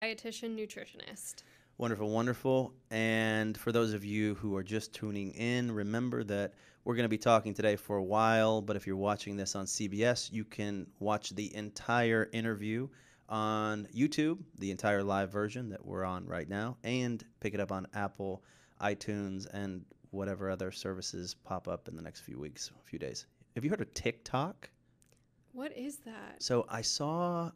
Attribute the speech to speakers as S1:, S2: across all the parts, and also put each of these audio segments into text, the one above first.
S1: dietitian nutritionist.
S2: Wonderful, wonderful. And for those of you who are just tuning in, remember that we're going to be talking today for a while, but if you're watching this on CBS, you can watch the entire interview on YouTube, the entire live version that we're on right now, and pick it up on Apple, iTunes, and whatever other services pop up in the next few weeks, a few days. Have you heard of TikTok?
S1: What is that?
S2: So I saw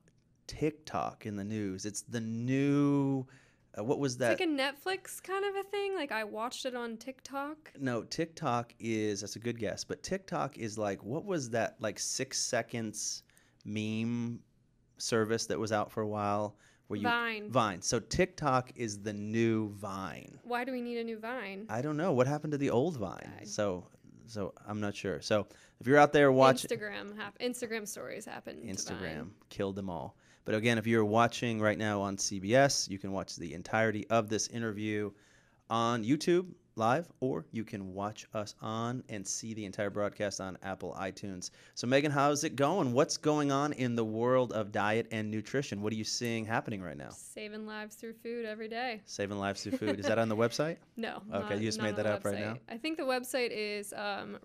S2: TikTok in the news. It's the new, what was
S1: It's
S2: that?
S1: like a Netflix kind of a thing. Like I watched it on TikTok.
S2: No, TikTok is, that's a good guess, but TikTok is like, what was that, like 6 seconds meme service that was out for a while? Where you
S1: Vine.
S2: Vine. So TikTok is the new Vine.
S1: Why do we need a new Vine?
S2: I don't know. What happened to the old Vine?
S1: I-
S2: So I'm not sure. So if you're out there watching.
S1: Instagram stories happen.
S2: Instagram killed them all. But again, if you're watching right now on CBS, you can watch the entirety of this interview on YouTube live, or you can watch us on and see the entire broadcast on Apple iTunes. So Megan, how's it going? What's going on in the world of diet and nutrition? What are you seeing happening right now?
S1: Saving lives through food every day.
S2: Saving lives through food. Is that on the website?
S1: No.
S2: Okay, you just
S1: not
S2: made
S1: on
S2: that
S1: the
S2: up right now?
S1: website. I think the website is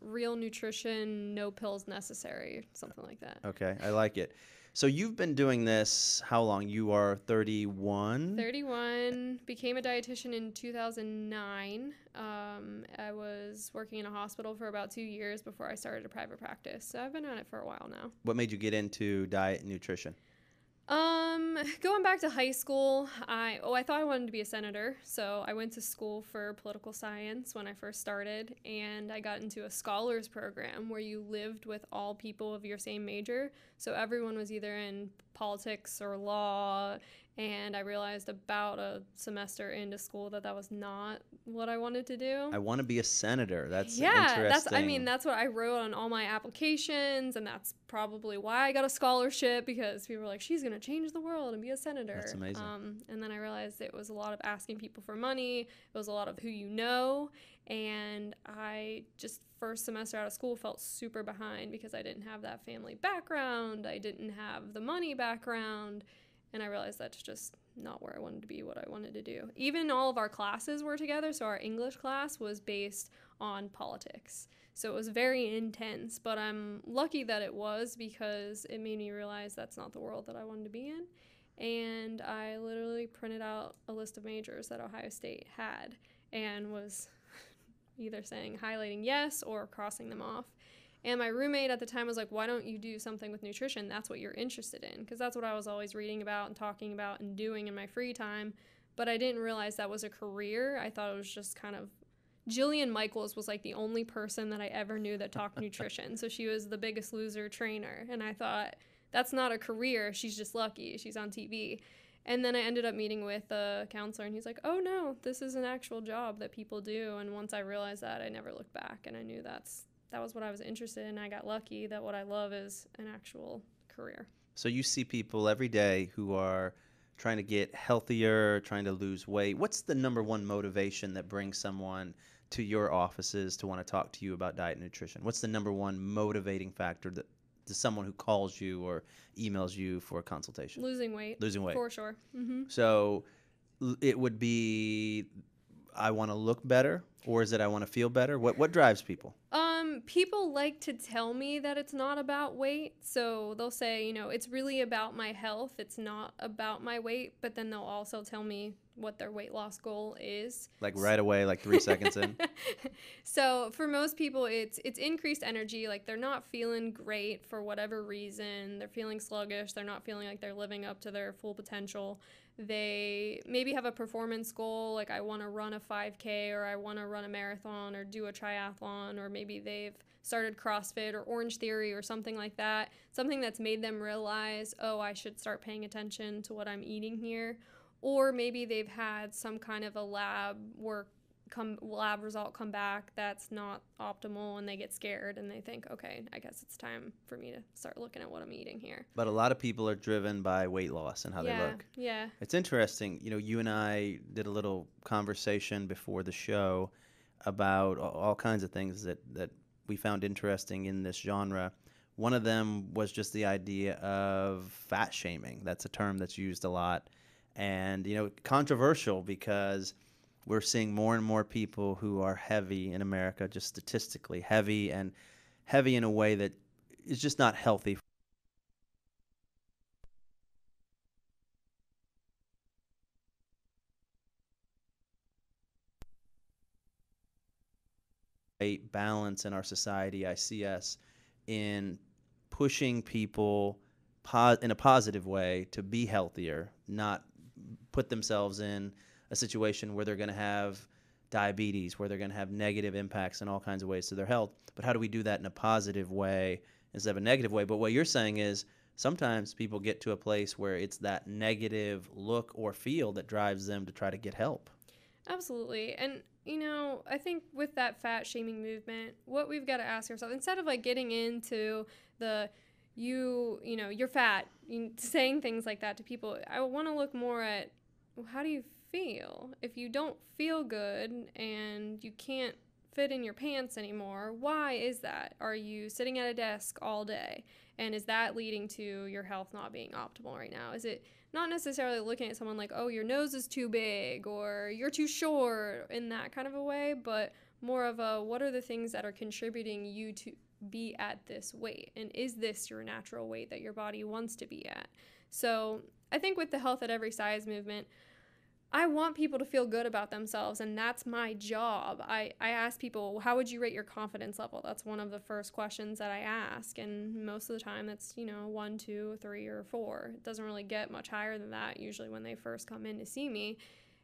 S1: Real Nutrition, No Pills Necessary, something like that.
S2: Okay, I like it. So you've been doing this how long? You are 31?
S1: 31, became a dietitian in 2009. I was working in a hospital for about 2 years before I started a private practice. So I've been on it for a while now.
S2: What made you get into diet and nutrition?
S1: Going back to high school, I thought I wanted to be a senator, so I went to school for political science when I first started, and I got into a scholars program where you lived with all people of your same major, so everyone was either in politics or law, and I realized about a semester into school that was not what I wanted to do.
S2: I want to be a senator. That's
S1: interesting. That's what I wrote on all my applications, and that's probably why I got a scholarship, because people were like, she's going to change the world and be a senator.
S2: That's amazing.
S1: And then I realized it was a lot of asking people for money. It was a lot of who you know. And I just first semester out of school felt super behind because I didn't have that family background. I didn't have the money background. And I realized that's just not where I wanted to be, what I wanted to do. Even all of our classes were together. So our English class was based on politics. So it was very intense, but I'm lucky that it was, because it made me realize that's not the world that I wanted to be in. And I literally printed out a list of majors that Ohio State had and was either highlighting yes or crossing them off. And my roommate at the time was like, why don't you do something with nutrition? That's what you're interested in. Because that's what I was always reading about and talking about and doing in my free time. But I didn't realize that was a career. I thought it was just kind of... Jillian Michaels was like the only person that I ever knew that talked nutrition. So she was the Biggest Loser trainer. And I thought, that's not a career. She's just lucky. She's on TV. And then I ended up meeting with a counselor, and he's like, oh, no, this is an actual job that people do. And once I realized that, I never looked back. And I knew that was what I was interested in. I got lucky that what I love is an actual career.
S2: So you see people every day who are trying to get healthier, trying to lose weight. What's the number one motivation that brings someone to your offices to want to talk to you about diet and nutrition? What's the number one motivating factor that to someone who calls you or emails you for a consultation?
S1: Losing weight.
S2: Losing weight.
S1: For sure. Mm-hmm.
S2: So it would be, I want to look better, or is it I want to feel better? What drives people?
S1: People like to tell me that it's not about weight. So they'll say, it's really about my health. It's not about my weight. But then they'll also tell me what their weight loss goal is.
S2: Like right away, like 3 seconds in?
S1: So for most people, it's increased energy. Like they're not feeling great for whatever reason. They're feeling sluggish. They're not feeling like they're living up to their full potential. They maybe have a performance goal, like I want to run a 5K, or I want to run a marathon or do a triathlon, or maybe they've started CrossFit or Orange Theory or something like that, something that's made them realize, oh, I should start paying attention to what I'm eating here. Or maybe they've had some kind of a lab result come back that's not optimal, and they get scared and they think, okay, I guess it's time for me to start looking at what I'm eating here.
S2: But a lot of people are driven by weight loss and how they look.
S1: Yeah.
S2: It's interesting. You and I did a little conversation before the show about all kinds of things that we found interesting in this genre. One of them was just the idea of fat shaming. That's a term that's used a lot. And, controversial because we're seeing more and more people who are heavy in America, just statistically heavy, and heavy in a way that is just not healthy. A balance in our society. I see us in pushing people in a positive way to be healthier, not put themselves in a situation where they're going to have diabetes, where they're going to have negative impacts in all kinds of ways to their health. But how do we do that in a positive way instead of a negative way? But what you're saying is sometimes people get to a place where it's that negative look or feel that drives them to try to get help.
S1: Absolutely. And, I think with that fat shaming movement, what we've got to ask ourselves, instead of like getting into the, you're fat, saying things like that to people, I want to look more at, well, how do you feel? If you don't feel good and you can't fit in your pants anymore, why is that? Are you sitting at a desk all day? And is that leading to your health not being optimal right now? Is it not necessarily looking at someone like, oh, your nose is too big or you're too short in that kind of a way, but more of a, what are the things that are contributing you to be at this weight? And is this your natural weight that your body wants to be at? So I think with the health at every size movement, I want people to feel good about themselves, and that's my job. I ask people, how would you rate your confidence level? That's one of the first questions that I ask, and most of the time it's, 1, 2, 3, or 4. It doesn't really get much higher than that usually when they first come in to see me.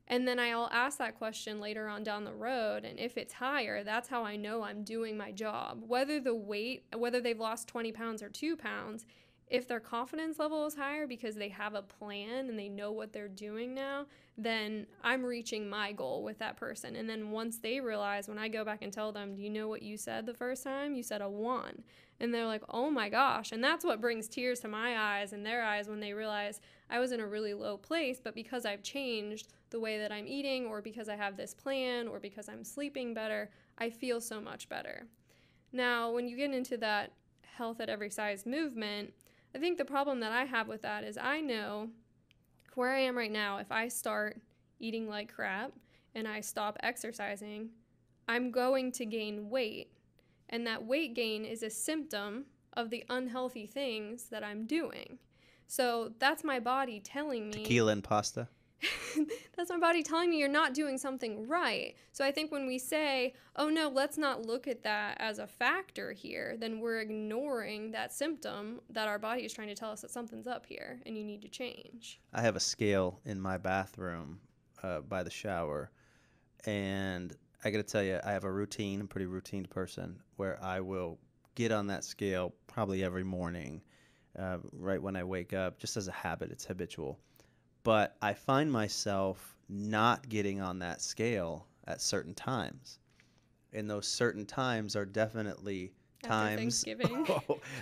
S1: And then I'll ask that question later on down the road, and if it's higher, that's how I know I'm doing my job. Whether they've lost 20 pounds or 2 pounds, if their confidence level is higher because they have a plan and they know what they're doing now, then I'm reaching my goal with that person. And then once they realize, when I go back and tell them, do you know what you said the first time? You said a 1. And they're like, oh my gosh. And that's what brings tears to my eyes and their eyes when they realize I was in a really low place, but because I've changed the way that I'm eating, or because I have this plan, or because I'm sleeping better, I feel so much better. Now, when you get into that health at every size movement, I think the problem that I have with that is I know where I am right now, if I start eating like crap and I stop exercising, I'm going to gain weight. And that weight gain is a symptom of the unhealthy things that I'm doing. So that's my body telling me.
S2: Tequila and pasta.
S1: That's my body telling me you're not doing something right. So I think when we say, oh no, let's not look at that as a factor here, then we're ignoring that symptom that our body is trying to tell us that something's up here and you need to change.
S2: I have a scale in my bathroom by the shower, and I got to tell you, I have a routine. I'm a pretty routine person where I will get on that scale probably every morning, right when I wake up, just as a habit. It's habitual. But I find myself not getting on that scale at certain times. And those certain times are definitely times.
S1: After Thanksgiving.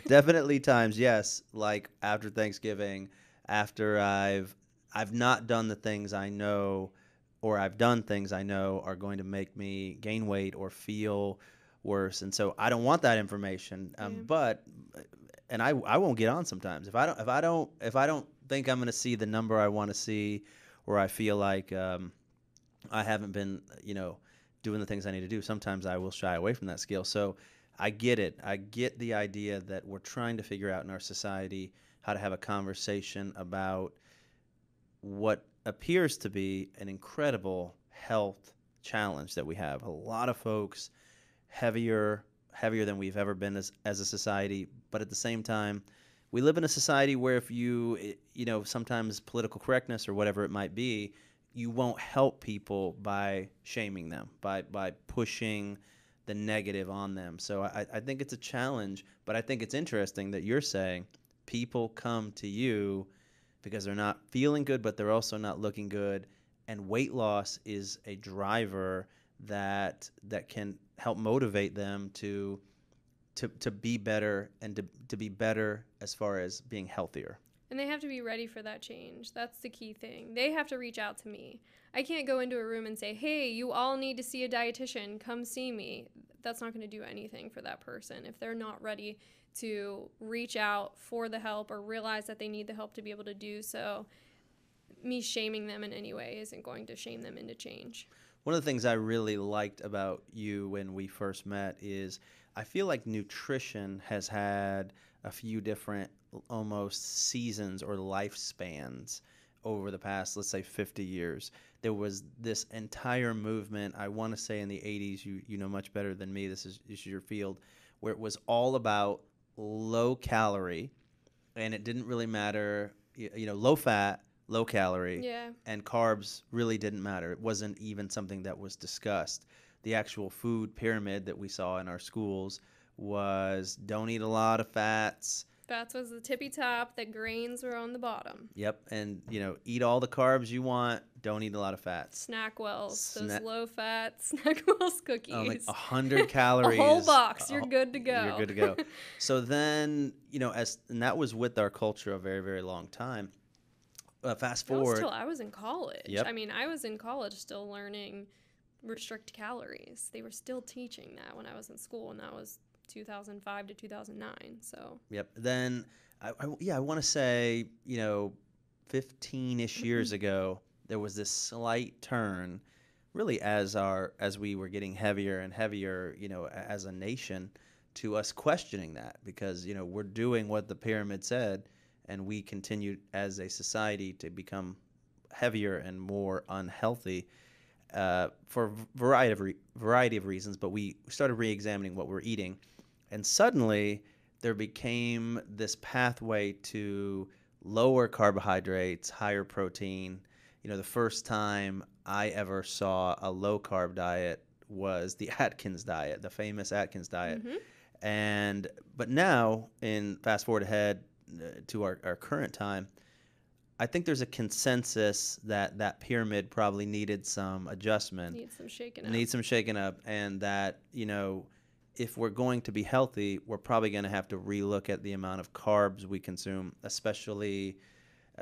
S2: Definitely times, yes. Like after Thanksgiving, after I've not done the things I know, or I've done things I know are going to make me gain weight or feel worse. And so I don't want that information. And I won't get on sometimes if I don't think I'm going to see the number I want to see, or I feel like I haven't been doing the things I need to do. Sometimes I will shy away from that scale. So I get it. I get the idea that we're trying to figure out in our society how to have a conversation about what appears to be an incredible health challenge that we have. A lot of folks heavier than we've ever been as a society, but at the same time, we live in a society where if sometimes political correctness or whatever it might be, you won't help people by shaming them, by pushing the negative on them. So I think it's a challenge, but I think it's interesting that you're saying people come to you because they're not feeling good, but they're also not looking good, and weight loss is a driver that can help motivate them to be better and to be better as far as being healthier.
S1: And they have to be ready for that change. That's the key thing. They have to reach out to me. I can't go into a room and say, hey, you all need to see a dietitian. Come see me. That's not going to do anything for that person if they're not ready to reach out for the help or realize that they need the help to be able to do so. me shaming them in any way isn't going to shame them into change.
S2: One of the things I really liked about you when we first met is I feel like nutrition has had a few different almost seasons or lifespans over the past, let's say, 50 years. There was this entire movement, I want to say in the 80s, you know much better than me, this is your field, where it was all about low calorie, and it didn't really matter, low fat, low calorie,
S1: Yeah.
S2: and carbs really didn't matter. It wasn't even something that was discussed. The actual food pyramid that we saw in our schools was don't eat a lot of fats.
S1: Fats was the tippy top, the grains were on the bottom.
S2: Yep, and eat all the carbs you want. Don't eat a lot of fats.
S1: Snackwells, those low-fat Snackwells cookies.
S2: Like 100 calories.
S1: A whole box. You're good to go.
S2: You're good to go. So then, and that was with our culture a very, very long time. Fast forward.
S1: That was till I was in college.
S2: Yep.
S1: I mean, I was in college still learning restrict calories. They were still teaching that when I was in school, and that was 2005 to 2009. So.
S2: Yep. Then, I want to say, 15-ish years ago, there was this slight turn, really as we were getting heavier and heavier, as a nation, to us questioning that because we're doing what the pyramid said. And we continued as a society to become heavier and more unhealthy for a variety of reasons. But we started re-examining what we're eating. And suddenly there became this pathway to lower carbohydrates, higher protein. The first time I ever saw a low-carb diet was the Atkins diet, the famous Atkins diet.
S1: Mm-hmm.
S2: But now, fast forward ahead, to our current time, I think there's a consensus that pyramid probably needed some adjustment.
S1: Needs some shaking up.
S2: And that, if we're going to be healthy, we're probably going to have to relook at the amount of carbs we consume, especially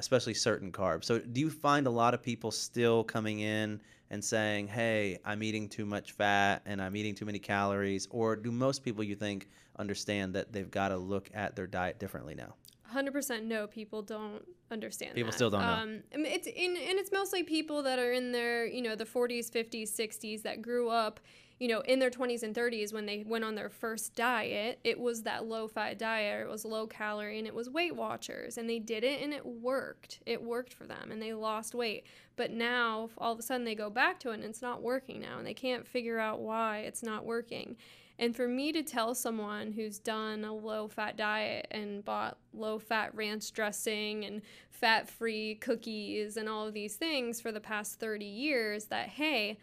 S2: certain carbs. So do you find a lot of people still coming in and saying, hey, I'm eating too much fat and I'm eating too many calories? Or do most people, you think, understand that they've got to look at their diet differently now?
S1: 100% no, people don't understand
S2: People
S1: that.
S2: still don't know.
S1: It's mostly people that are in their, the 40s, 50s, 60s that grew up, in their 20s and 30s when they went on their first diet. It was that low-fat diet, or it was low-calorie, and it was Weight Watchers, and they did it, and it worked. It worked for them, and they lost weight. But now, all of a sudden, they go back to it, and it's not working now, and they can't figure out why it's not working. And for me to tell someone who's done a low-fat diet and bought low-fat ranch dressing and fat-free cookies and all of these things for the past 30 years that, hey,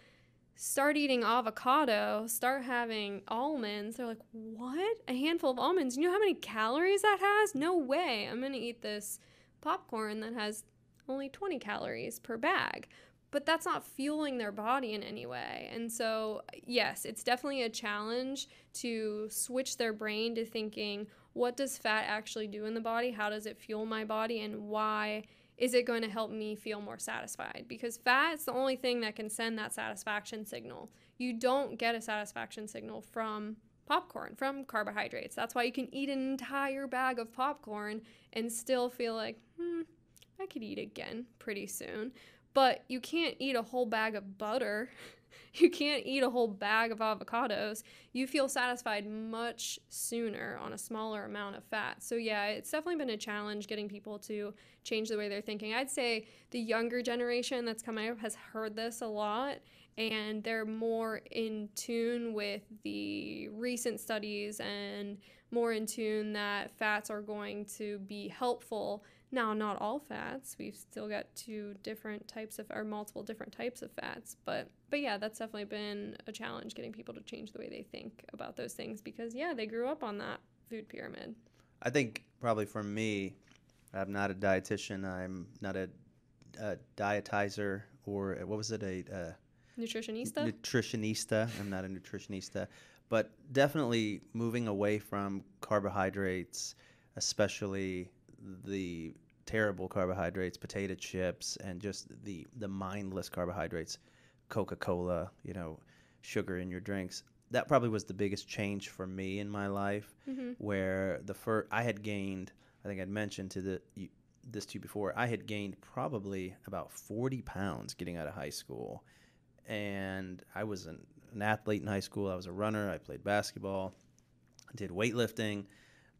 S1: start eating avocado, start having almonds, they're like, what? A handful of almonds? You know how many calories that has? No way. I'm going to eat this popcorn that has only 20 calories per bag. But that's not fueling their body in any way. And so, yes, it's definitely a challenge to switch their brain to thinking, what does fat actually do in the body? How does it fuel my body? And why is it going to help me feel more satisfied? Because fat is the only thing that can send that satisfaction signal. You don't get a satisfaction signal from popcorn, from carbohydrates. That's why you can eat an entire bag of popcorn and still feel like, I could eat again pretty soon. But you can't eat a whole bag of butter. You can't eat a whole bag of avocados. You feel satisfied much sooner on a smaller amount of fat. So yeah, it's definitely been a challenge getting people to change the way they're thinking. I'd say the younger generation that's coming up has heard this a lot, and they're more in tune with the recent studies and more in tune that fats are going to be helpful. Now, not all fats. We've still got multiple different types of fats. But yeah, that's definitely been a challenge, getting people to change the way they think about those things because, yeah, they grew up on that food pyramid.
S2: I think probably for me, I'm not a dietitian. I'm not a dietizer or what was it?
S1: Nutritionista?
S2: Nutritionista. I'm not a nutritionista. But definitely moving away from carbohydrates, especially the terrible carbohydrates, potato chips, and just the mindless carbohydrates, Coca-Cola, sugar in your drinks. That probably was the biggest change for me in my life, where I had gained, I think I'd mentioned this to you before. I had gained probably about 40 pounds getting out of high school. And I was an athlete in high school. I was a runner. I played basketball. I did weightlifting.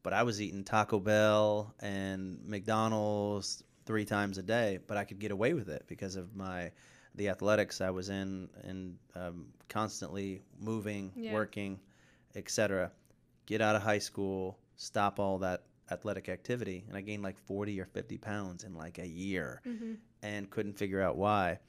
S2: But I was eating Taco Bell and McDonald's 3 times a day. But I could get away with it because of the athletics I was in and constantly moving, working, etc. Get out of high school, stop all that athletic activity, and I gained like 40 or 50 pounds in like a year and couldn't figure out why.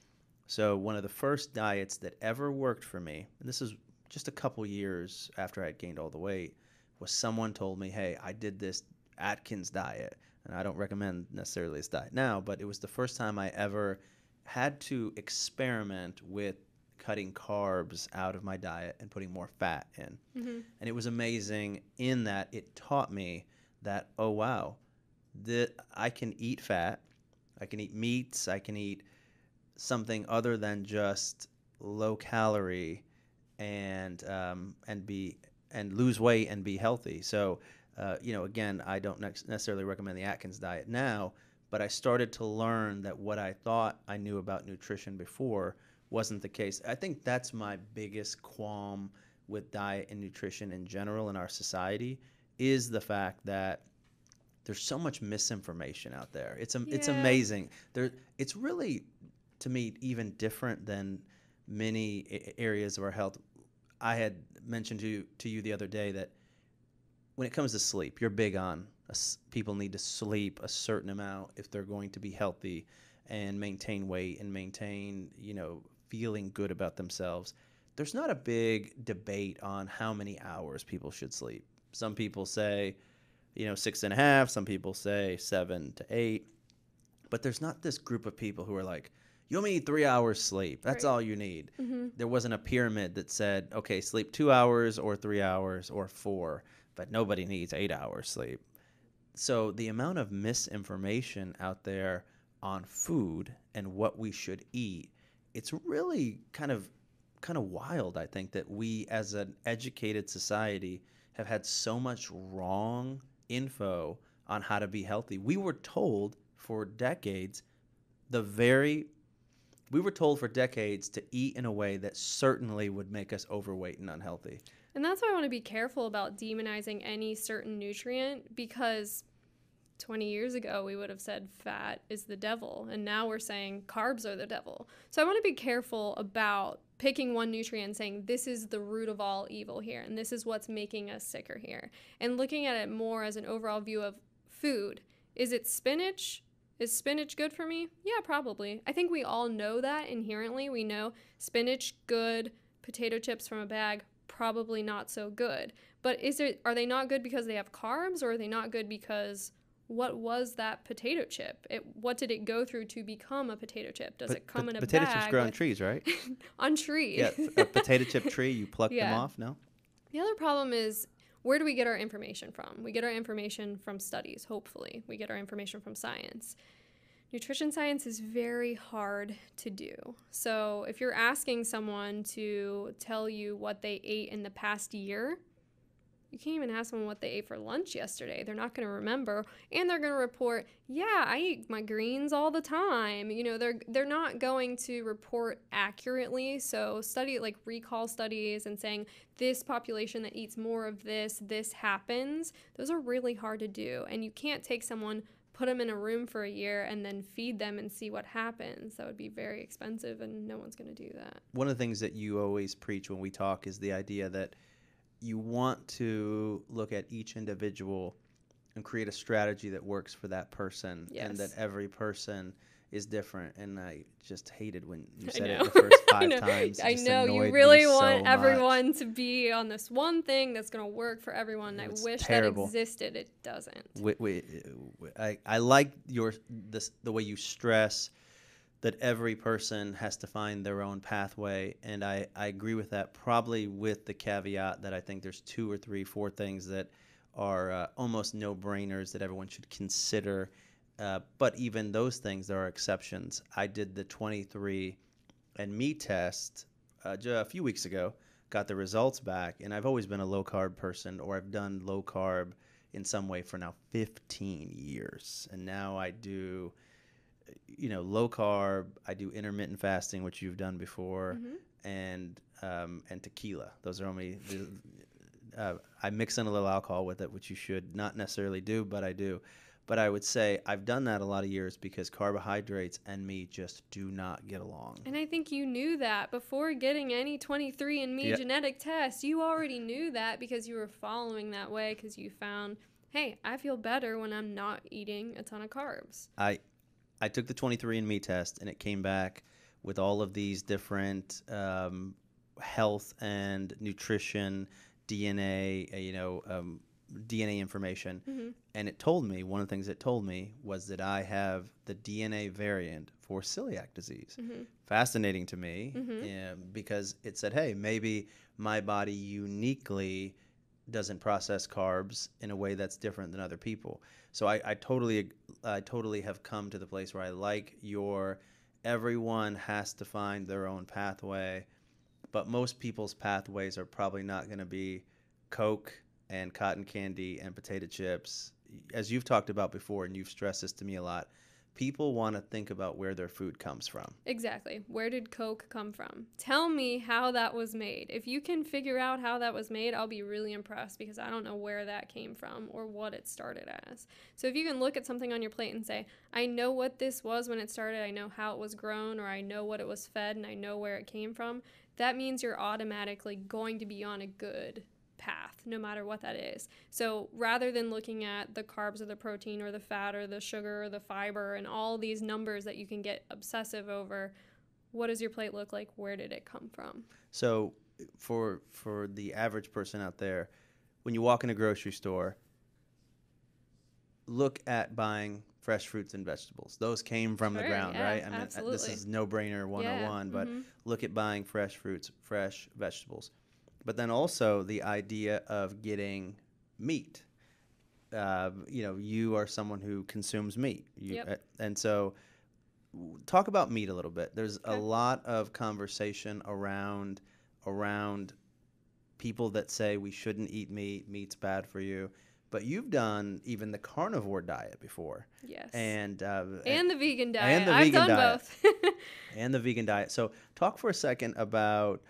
S2: So one of the first diets that ever worked for me, and this is just a couple years after I had gained all the weight, was someone told me, hey, I did this Atkins diet. And I don't recommend necessarily this diet now, but it was the first time I ever had to experiment with cutting carbs out of my diet and putting more fat in. And it was amazing in that it taught me that, oh, wow, that I can eat fat, I can eat meats, I can eat something other than just low calorie and lose weight and be healthy. So, again, I don't necessarily recommend the Atkins diet now, but I started to learn that what I thought I knew about nutrition before wasn't the case. I think that's my biggest qualm with diet and nutrition in general in our society is the fact that there's so much misinformation out there. It's amazing. It's really, to me, even different than many areas of our health. I had mentioned to you the other day that when it comes to sleep, you're big on people need to sleep a certain amount if they're going to be healthy and maintain weight and maintain, feeling good about themselves. There's not a big debate on how many hours people should sleep. Some people say, 6.5. Some people say 7 to 8. But there's not this group of people who are like, you only need 3 hours sleep. That's all you need. There wasn't a pyramid that said, okay, sleep 2 hours or 3 hours or 4, but nobody needs 8 hours sleep. So the amount of misinformation out there on food and what we should eat, it's really kind of wild, I think, that we as an educated society have had so much wrong info on how to be healthy. We were told for decades to eat in a way that certainly would make us overweight and unhealthy.
S1: And that's why I want to be careful about demonizing any certain nutrient, because 20 years ago we would have said fat is the devil, and now we're saying carbs are the devil. So I want to be careful about picking one nutrient and saying this is the root of all evil here, and this is what's making us sicker here, and looking at it more as an overall view of food. Is it spinach? Is spinach good for me? Yeah, probably. I think we all know that inherently. We know spinach, good. Potato chips from a bag, probably not so good. But are they not good because they have carbs, or are they not good because what was that potato chip? What did it go through to become a potato chip? Does it come in a
S2: potato
S1: bag?
S2: Potato chips grow on trees, right?
S1: On trees.
S2: Yeah, a potato chip tree, you pluck them off, no?
S1: The other problem is, where do we get our information from? We get our information from studies, hopefully. We get our information from science. Nutrition science is very hard to do. So if you're asking someone to tell you what they ate in the past year, you can't even ask them what they ate for lunch yesterday. They're not going to remember, and they're going to report, yeah, I eat my greens all the time. They're not going to report accurately. So recall studies and saying this population that eats more of this happens. Those are really hard to do, and you can't take someone, put them in a room for a year, and then feed them and see what happens. That would be very expensive, and no one's going to do that.
S2: One of the things that you always preach when we talk is the idea that you want to look at each individual and create a strategy that works for that person, and that every person is different. And I just hated when you said it the first 5 times.
S1: I know. You really want everyone to be on this one thing that's going to work for everyone. I wish terrible. That existed. It doesn't.
S2: I like the way you stress that every person has to find their own pathway, and I agree with that, probably with the caveat that I think there's 2 or 3, 4 things that are almost no-brainers that everyone should consider. But even those things, there are exceptions. I did the 23andMe test a few weeks ago, got the results back, and I've always been a low-carb person, or I've done low-carb in some way for now 15 years. And now I do, low carb. I do intermittent fasting, which you've done before, and tequila. Those are only. I mix in a little alcohol with it, which you should not necessarily do, but I do. But I would say I've done that a lot of years because carbohydrates and me just do not get along.
S1: And I think you knew that before getting any 23andMe genetic test. You already knew that because you were following that way because you found, hey, I feel better when I'm not eating a ton of carbs.
S2: I took the 23andMe test, and it came back with all of these different health and nutrition, DNA, DNA information. And it told me, one of the things it told me was that I have the DNA variant for celiac disease. Fascinating to me because it said, hey, maybe my body uniquely doesn't process carbs in a way that's different than other people. So I totally have come to the place where I like everyone has to find their own pathway, but most people's pathways are probably not going to be Coke and cotton candy and potato chips. As you've talked about before, and you've stressed this to me a lot, people want to think about where their food comes from. Exactly.
S1: Where did Coke come from? Tell me how that was made. If you can figure out how that was made, I'll be really impressed because I don't know where that came from or what it started as. So if you can look at something on your plate and say, I know what this was when it started, I know how it was grown, or I know what it was fed, and I know where it came from, that means you're automatically going to be on a good path, no matter what that is. So rather than looking at the carbs or the protein or the fat or the sugar or the fiber and all these numbers that you can get obsessive over, what does your plate look like? Where did it come from?
S2: So for the average person out there, when you walk in a grocery store, look at buying fresh fruits and vegetables. Those came from the ground, right? I mean,
S1: absolutely.
S2: This is no-brainer 101, but look at buying fresh fruits, fresh vegetables. But then also the idea of getting meat. You are someone who consumes meat. And so talk about meat a little bit. There's a lot of conversation around people that say we shouldn't eat meat, meat's bad for you. But you've done even the carnivore diet before.
S1: Yes.
S2: And the
S1: vegan diet. I've done both.
S2: And the vegan diet. So talk for a second about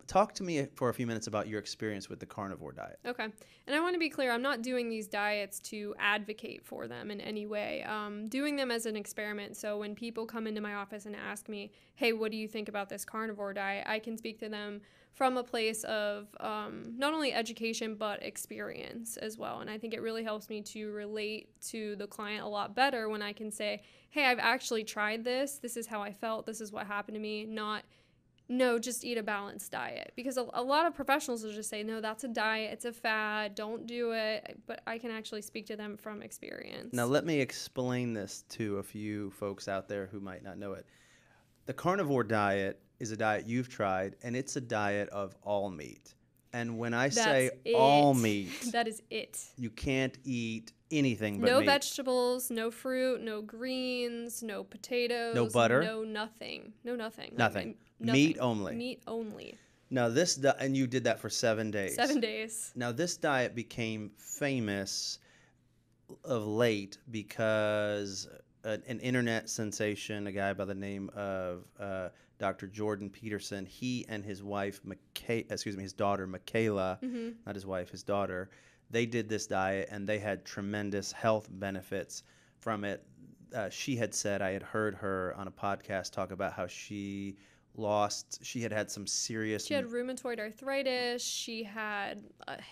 S2: talk to me for a few minutes about your experience with the carnivore diet.
S1: Okay. And I want to be clear, I'm not doing these diets to advocate for them in any way. Doing them as an experiment. So when people come into my office and ask me, hey, what do you think about this carnivore diet? I can speak to them from a place of not only education, but experience as well. And I think it really helps me to relate to the client a lot better when I can say, hey, I've actually tried this. This is how I felt. This is what happened to me. Not, no, just eat a balanced diet. Because a lot of professionals will just say, no, that's a diet. It's a fad. Don't do it. But I can actually speak to them from experience.
S2: Now, let me explain this to a few folks out there who might not know it. The carnivore diet is a diet you've tried, and it's a diet of all meat. And when I say all meat,
S1: that is it.
S2: You can't eat anything but meat.
S1: No vegetables, no fruit, no greens, no potatoes.
S2: No butter?
S1: No nothing. No nothing.
S2: Nothing. Meat only.
S1: Meat only.
S2: Now and you did that for 7 days.
S1: 7 days.
S2: Now this diet became famous of late because an internet sensation, a guy by the name of Dr. Jordan Peterson, he and his wife, his daughter Michaela, not his wife, his daughter, they did this diet and they had tremendous health benefits from it. She had said, I had heard her on a podcast talk about how she had some serious...
S1: She had rheumatoid arthritis, she had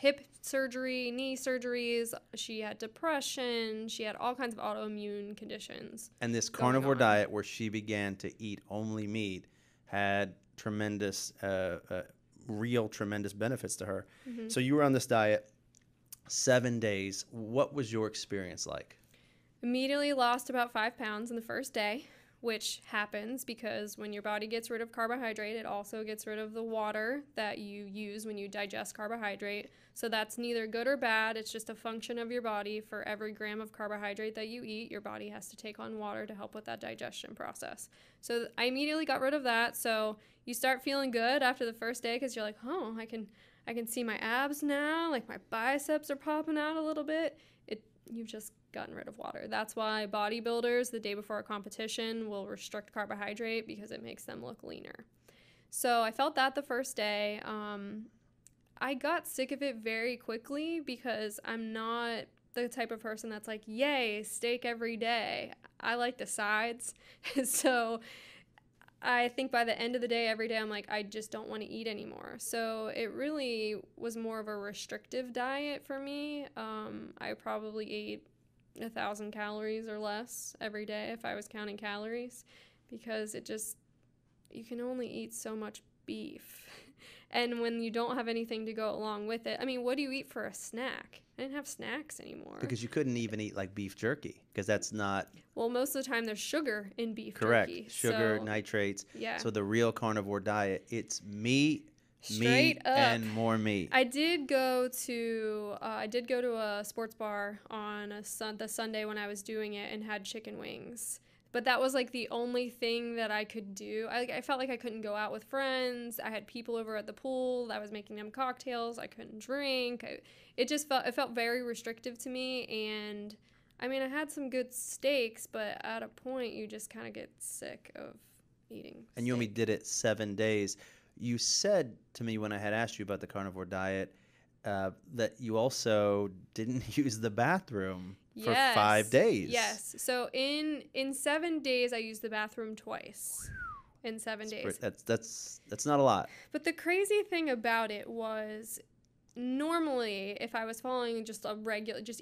S1: hip surgery, knee surgeries, she had depression, she had all kinds of autoimmune conditions.
S2: And this carnivore diet where she began to eat only meat had tremendous, real tremendous benefits to her. So you were on this diet 7 days. What was your experience like?
S1: Immediately lost about 5 pounds in the first day, which happens because when your body gets rid of carbohydrate, it also gets rid of the water that you use when you digest carbohydrate. So that's neither good or bad. It's just a function of your body. For every gram of carbohydrate that you eat, your body has to take on water to help with that digestion process. So I immediately got rid of that. So you start feeling good after the first day because you're like, oh, I can I can see my abs now, like my biceps are popping out a little bit. You've just gotten rid of water. That's why bodybuilders the day before a competition will restrict carbohydrate, because it makes them look leaner. So I felt that the first day. I got sick of it very quickly because I'm not the type of person that's like, yay, steak every day. I like the sides. So I think by the end of the day, every day, I'm like, I just don't want to eat anymore. So it really was more of a restrictive diet for me. I probably ate 1,000 calories or less every day if I was counting calories, because you can only eat so much beef. And when you don't have anything to go along with it, I mean, what do you eat for a snack? I didn't have snacks anymore.
S2: Because you couldn't even eat like beef jerky, because that's not...
S1: Well, most of the time there's sugar in beef
S2: Correct.
S1: jerky.
S2: Sugar, nitrates.
S1: Yeah.
S2: So the real carnivore diet, it's meat,
S1: Straight up.
S2: and more meat.
S1: I did go to a sports bar on the Sunday when I was doing it, and had chicken wings. But that was like the only thing that I could do. I felt like I couldn't go out with friends. I had people over at the pool. I was making them cocktails. I couldn't drink. It felt very restrictive to me. And I mean, I had some good steaks, but at a point you just kind of get sick of eating steak.
S2: And you only did it 7 days. You said to me when I had asked you about the carnivore diet that you also didn't use the bathroom for 5 days.
S1: Yes. So in 7 days, I used the bathroom twice. In 7 days.
S2: That's not a lot.
S1: But the crazy thing about it was, normally, if I was following just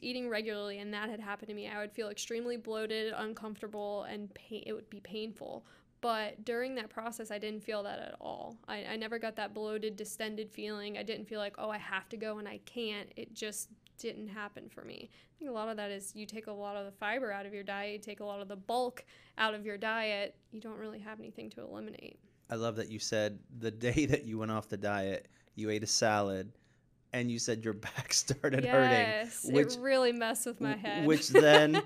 S1: eating regularly, and that had happened to me, I would feel extremely bloated, uncomfortable, and it would be painful. But during that process, I didn't feel that at all. I never got that bloated, distended feeling. I didn't feel like, oh, I have to go and I can't. It just didn't happen for me. I think a lot of that is you take a lot of the fiber out of your diet, you take a lot of the bulk out of your diet. You don't really have anything to eliminate.
S2: I love that you said the day that you went off the diet, you ate a salad, and you said your back started hurting.
S1: Yes, it really messed with my head.
S2: Which then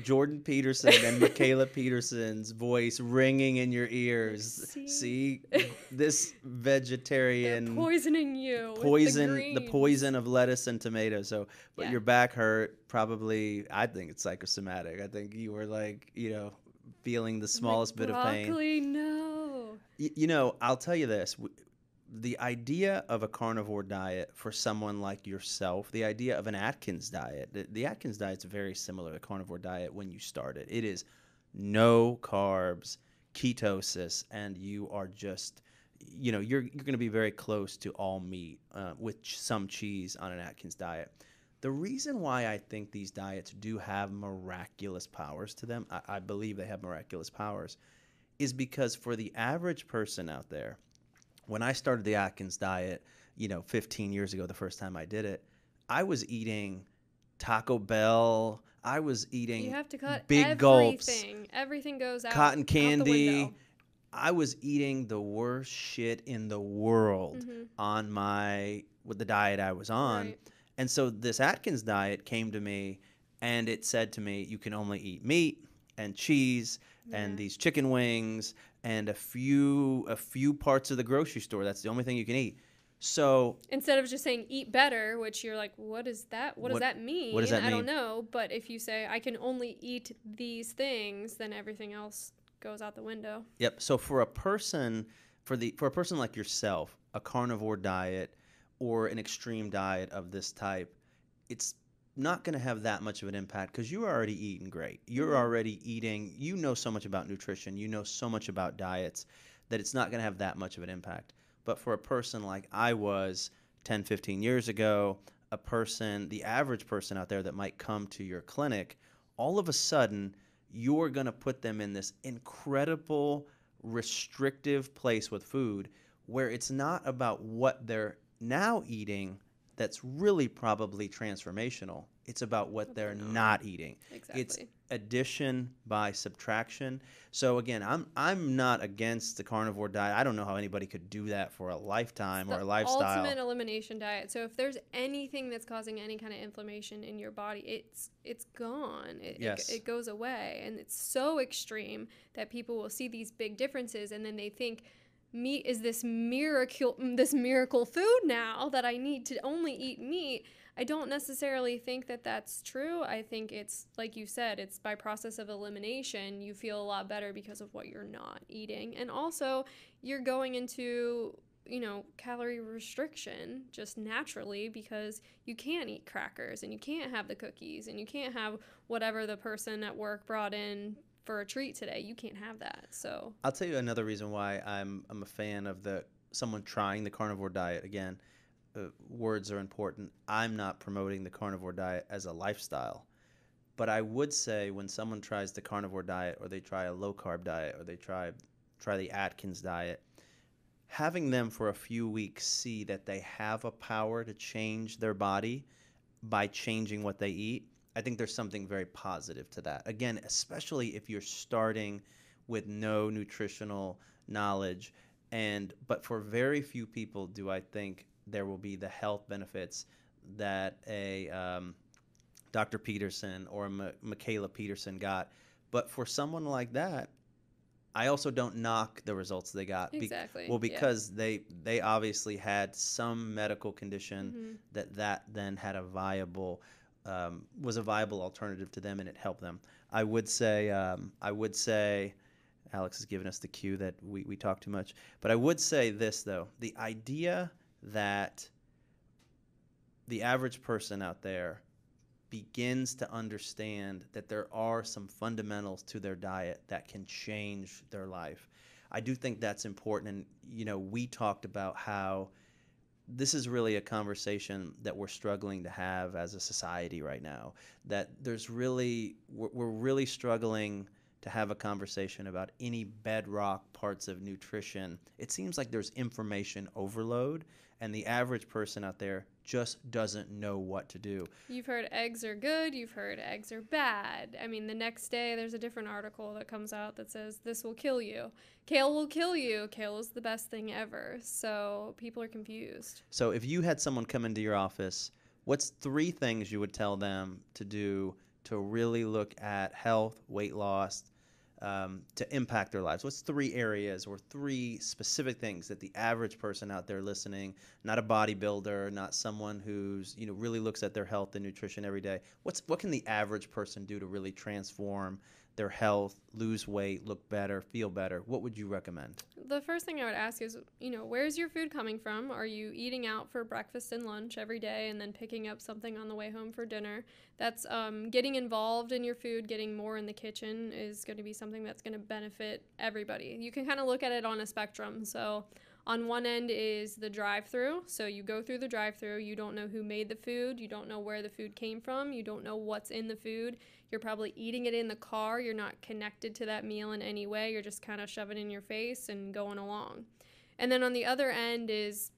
S2: Jordan Peterson and Michaela Peterson's voice ringing in your ears. See this vegetarian...
S1: They're poisoning you
S2: the poison of lettuce and tomato. So, but
S1: Yeah.
S2: your back hurt, probably, I think it's psychosomatic. I think you were like, feeling the smallest bit of pain.
S1: Broccoli, no.
S2: I'll tell you this. The idea of a carnivore diet for someone like yourself, the idea of an Atkins diet, the Atkins diet's very similar to the carnivore diet when you start it. It is no carbs, ketosis, and you are just, you're going to be very close to all meat with some cheese on an Atkins diet. The reason why I think these diets do have miraculous powers to them, I believe they have miraculous powers, is because for the average person out there, when I started the Atkins diet, 15 years ago, the first time I did it, I was eating Taco Bell. I was eating
S1: you have to cut
S2: big gulps.
S1: Everything goes out.
S2: Cotton candy.
S1: Out the window.
S2: I was eating the worst shit in the world with the diet I was on.
S1: Right.
S2: And so this Atkins diet came to me, and it said to me, you can only eat meat and cheese and these chicken wings and a few parts of the grocery store. That's the only thing you can eat. So
S1: instead of just saying eat better, which you're like, what is that? What does that mean?
S2: What does that mean?
S1: I don't know. But if you say I can only eat these things, then everything else goes out the window.
S2: Yep. So for a person like yourself, a carnivore diet or an extreme diet of this type, it's not going to have that much of an impact because you're already eating great. You're already eating, so much about nutrition, so much about diets that it's not going to have that much of an impact. But for a person like I was 10, 15 years ago, the average person out there that might come to your clinic, all of a sudden you're going to put them in this incredible restrictive place with food where it's not about what they're now eating that's really probably transformational. It's about what they're not eating.
S1: Exactly.
S2: It's addition by subtraction. So again, I'm not against the carnivore diet. I don't know how anybody could do that for a lifetime or a lifestyle.
S1: Ultimate elimination diet. So if there's anything that's causing any kind of inflammation in your body, it's gone. It goes away, and it's so extreme that people will see these big differences, and then they think meat is this miracle food now that I need to only eat meat. I don't necessarily think that that's true. I think it's, like you said, it's by process of elimination. You feel a lot better because of what you're not eating. And also, you're going into, calorie restriction just naturally because you can't eat crackers and you can't have the cookies and you can't have whatever the person at work brought in for a treat today. You can't have that. So
S2: I'll tell you another reason why I'm a fan of someone trying the carnivore diet. Again, words are important. I'm not promoting the carnivore diet as a lifestyle, but I would say when someone tries the carnivore diet, or they try a low carb diet, or they try the Atkins diet, having them for a few weeks see that they have a power to change their body by changing what they eat, I think there's something very positive to that. Again, especially if you're starting with no nutritional knowledge, but for very few people do I think there will be the health benefits that a Dr. Peterson or Michaela Peterson got. But for someone like that, I also don't knock the results they got.
S1: Exactly.
S2: Because they obviously had some medical condition that then had was a viable alternative to them, and it helped them. I would say Alex has given us the cue that we talk too much. But I would say this, though. The idea that the average person out there begins to understand that there are some fundamentals to their diet that can change their life. I do think that's important. And, we talked about how this is really a conversation that we're struggling to have as a society right now, that we're really struggling to have a conversation about any bedrock parts of nutrition. It seems like there's information overload, and the average person out there just doesn't know what to do.
S1: You've heard eggs are good. You've heard eggs are bad. I mean, the next day there's a different article that comes out that says this will kill you. Kale will kill you. Kale is the best thing ever. So people are confused.
S2: So if you had someone come into your office, what's 3 things you would tell them to do to really look at health, weight loss, to impact their lives? What's 3 areas or 3 specific things that the average person out there listening, not a bodybuilder, not someone who's really looks at their health and nutrition every day, what can the average person do to really transform their health, lose weight, look better, feel better? What would you recommend?
S1: The first thing I would ask is, where's your food coming from? Are you eating out for breakfast and lunch every day and then picking up something on the way home for dinner? That's getting involved in your food, getting more in the kitchen is going to be something that's going to benefit everybody. You can kind of look at it on a spectrum. So on one end is the drive-through. So you go through the drive-through, you don't know who made the food, you don't know where the food came from, you don't know what's in the food. You're probably eating it in the car. You're not connected to that meal in any way. You're just kind of shoving it in your face and going along. And then on the other end is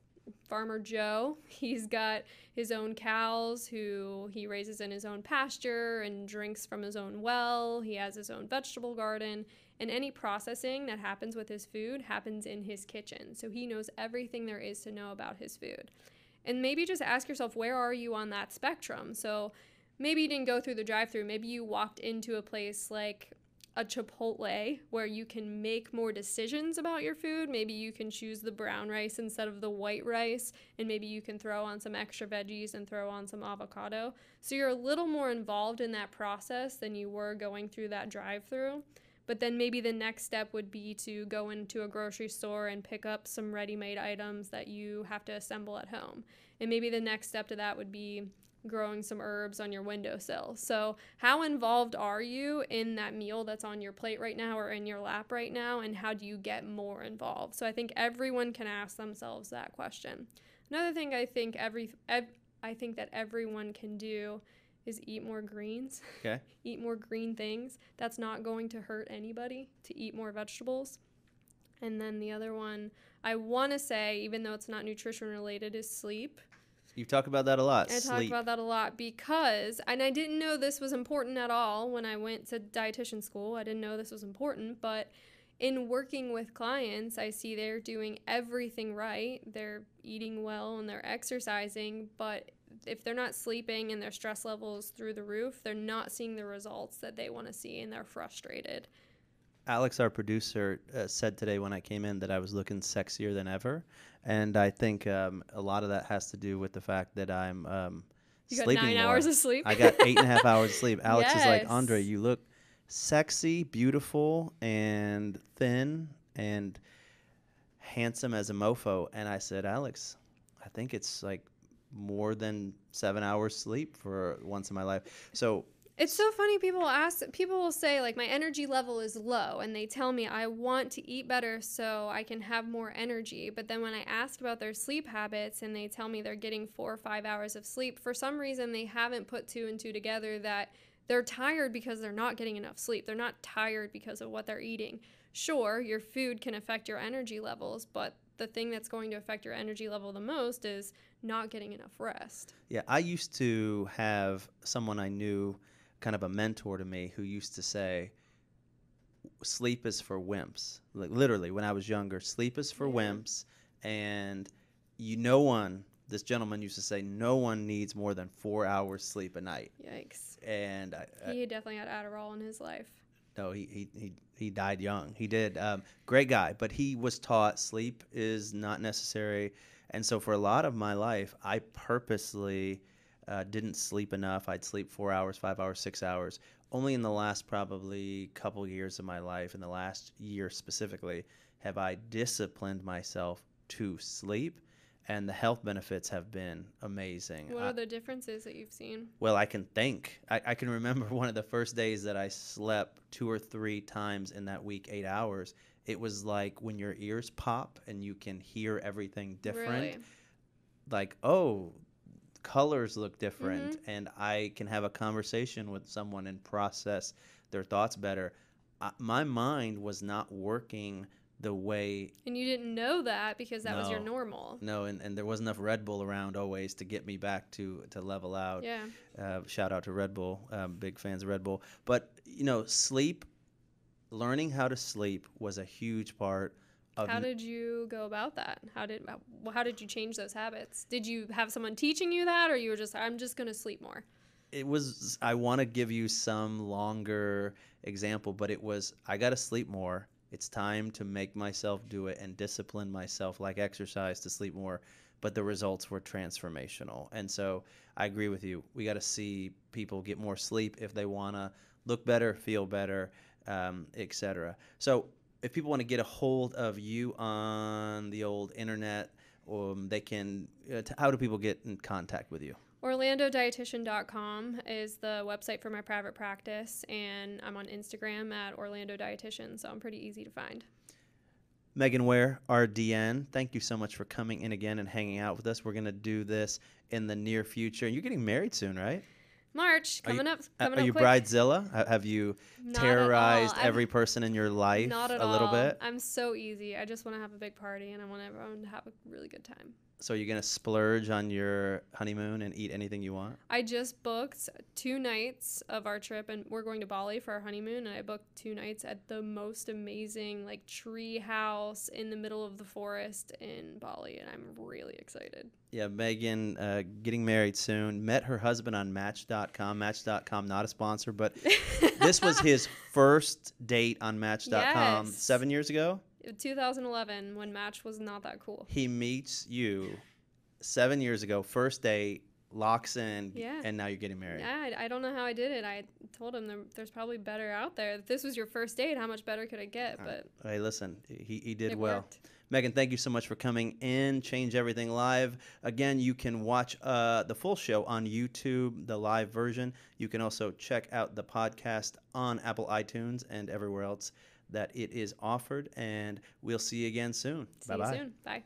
S1: Farmer Joe. He's got his own cows who he raises in his own pasture and drinks from his own well. He has his own vegetable garden. And any processing that happens with his food happens in his kitchen. So he knows everything there is to know about his food. And maybe just ask yourself, where are you on that spectrum? So maybe you didn't go through the drive-thru. Maybe you walked into a place like a Chipotle where you can make more decisions about your food. Maybe you can choose the brown rice instead of the white rice, and maybe you can throw on some extra veggies and throw on some avocado. So you're a little more involved in that process than you were going through that drive-thru. But then maybe the next step would be to go into a grocery store and pick up some ready-made items that you have to assemble at home. And maybe the next step to that would be growing some herbs on your windowsill. So how involved are you in that meal that's on your plate right now or in your lap right now, and how do you get more involved? So I think everyone can ask themselves that question. Another thing I think that everyone can do is eat more greens.
S2: Okay.
S1: Eat more green things. That's not going to hurt anybody to eat more vegetables. And then the other one I want to say, even though it's not nutrition related, is sleep.
S2: You talk about that a lot.
S1: I talk about that a lot because, and I didn't know this was important at all when I went to dietitian school. I didn't know this was important, but in working with clients, I see they're doing everything right. They're eating well and they're exercising, but if they're not sleeping and their stress level is through the roof, they're not seeing the results that they want to see and they're frustrated.
S2: Alex, our producer, said today when I came in that I was looking sexier than ever, and I think a lot of that has to do with the fact that I'm
S1: You got
S2: sleeping
S1: 9 hours
S2: more.
S1: of sleep?
S2: I got 8.5 hours of sleep. Alex is like, Andre,
S1: Yes.
S2: you look sexy, beautiful, and thin, and handsome as a mofo. And I said, Alex, I think it's like more than 7 hours sleep for once in my life. So
S1: It's so funny. People will say, like, my energy level is low, and they tell me I want to eat better so I can have more energy. But then when I ask about their sleep habits and they tell me they're getting 4 or 5 hours of sleep, for some reason they haven't put two and two together that they're tired because they're not getting enough sleep. They're not tired because of what they're eating. Sure, your food can affect your energy levels, but the thing that's going to affect your energy level the most is not getting enough rest.
S2: yeah, I used to have someone I knew, kind of a mentor to me, who used to say, sleep is for wimps. Like literally, when I was younger, sleep is for
S1: Yeah.
S2: wimps. And no one, this gentleman used to say, no one needs more than 4 hours sleep a night.
S1: Yikes.
S2: And
S1: He definitely had Adderall in his life.
S2: no, he died young. He did. Great guy, but he was taught sleep is not necessary. And so for a lot of my life, I purposely didn't sleep enough. I'd sleep 4 hours, 5 hours, 6 hours. Only in the last probably couple years of my life, in the last year specifically, have I disciplined myself to sleep. And the health benefits have been amazing.
S1: What are the differences that you've seen?
S2: Well, I can think. I can remember one of the first days that I slept 2 or 3 times in that week, 8 hours. It was like when your ears pop and you can hear everything different.
S1: Really?
S2: Like, oh, colors look different. And I can have a conversation with someone and process their thoughts better. My mind was not working the way.
S1: And you didn't know that because that was your
S2: No.
S1: normal.
S2: No, and there wasn't enough Red Bull around always to get me back to level out.
S1: Yeah.
S2: Shout out to Red Bull. Big fans of Red Bull. But, sleep, learning how to sleep was a huge part of.
S1: How did you go about that? How did you change those habits? Did you have someone teaching you that, or you were just, I'm just going to sleep more?
S2: It was, I want to give you some longer example, but it was, I got to sleep more. It's time to make myself do it and discipline myself like exercise to sleep more. But the results were transformational. And so I agree with you. We got to see people get more sleep if they want to look better, feel better, etc. So if people want to get a hold of you on the old internet, they can, how do people get in contact with you?
S1: OrlandoDietitian.com is the website for my private practice, and I'm on Instagram at Orlando Dietitian, so I'm pretty easy to find.
S2: Megan Ware, RDN, thank you so much for coming in again and hanging out with us. We're going to do this in the near future. You're getting married soon, right?
S1: March, coming up
S2: Are you
S1: quick.
S2: Bridezilla? Have you
S1: Not
S2: terrorized
S1: at all.
S2: every person in your life
S1: Not at
S2: a little
S1: all.
S2: bit?
S1: I'm so easy. I just want to have a big party, and I want everyone to have a really good time.
S2: So you're going to splurge on your honeymoon and eat anything you want?
S1: I just booked 2 nights of our trip, and we're going to Bali for our honeymoon, and I booked 2 nights at the most amazing, like, tree house in the middle of the forest in Bali, and I'm really excited.
S2: Yeah, Megan getting married soon. Met her husband on Match.com. Match.com, not a sponsor, but this was his first date on Match.com
S1: Yes.
S2: 7 years ago.
S1: 2011, when Match was not that cool.
S2: He meets you 7 years ago, first date, locks in,
S1: Yeah.
S2: and now you're getting married.
S1: Yeah, I don't know how I did it. I told him there's probably better out there. If this was your first date, how much better could it get? But
S2: Hey, listen, he did
S1: it
S2: well.
S1: worked.
S2: Megan, thank you so much for coming in. Change Everything Live. Again, you can watch the full show on YouTube, the live version. You can also check out the podcast on Apple iTunes and everywhere else that it is offered. And we'll see you again soon.
S1: See you soon. Bye.